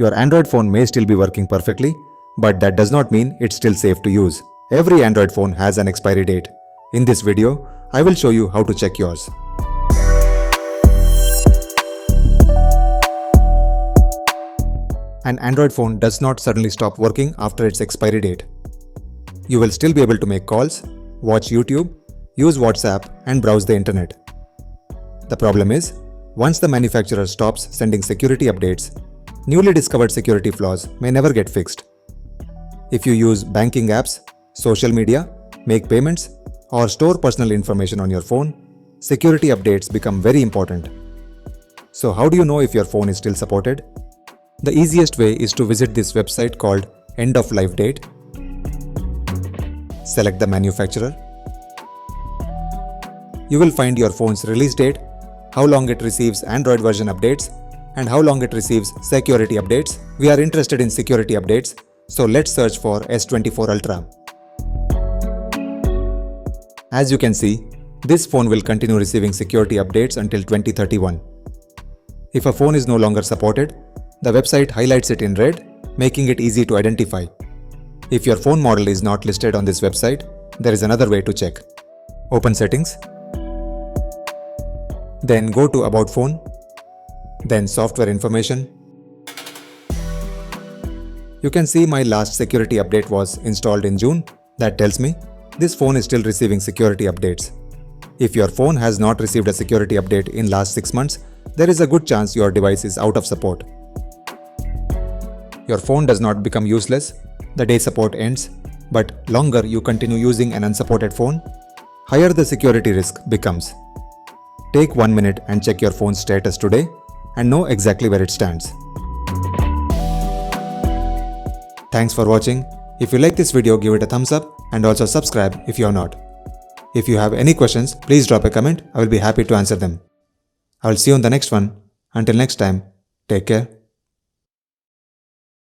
Your Android phone may still be working perfectly, but that does not mean it's still safe to use. Every Android phone has an expiry date. In this video, I will show you how to check yours. An Android phone does not suddenly stop working after its expiry date. You will still be able to make calls, watch YouTube, use WhatsApp, and browse the internet. The problem is, once the manufacturer stops sending security updates, newly discovered security flaws may never get fixed. If you use banking apps, social media, make payments, or store personal information on your phone, security updates become very important. So how do you know if your phone is still supported? The easiest way is to visit this website called endoflife.date. Select the manufacturer. You will find your phone's release date, how long it receives Android version updates, and how long it receives security updates. We are interested in security updates, so let's search for S24 Ultra. As you can see, this phone will continue receiving security updates until 2031. If a phone is no longer supported, the website highlights it in red, making it easy to identify. If your phone model is not listed on this website, there is another way to check. Open Settings. Then go to About Phone. Then Software Information. You can see my last security update was installed in June. That tells me this phone is still receiving security updates. If your phone has not received a security update in last 6 months, there is a good chance your device is out of support. Your phone does not become useless the day support ends, but longer you continue using an unsupported phone, higher the security risk becomes. Take 1 minute and check your phone's status today and know exactly where it stands. Thanks for watching. If you like this video, give it a thumbs up and also subscribe if you are not. If you have any questions, please drop a comment. I will be happy to answer them. I will see you on the next one. Until next time, take care.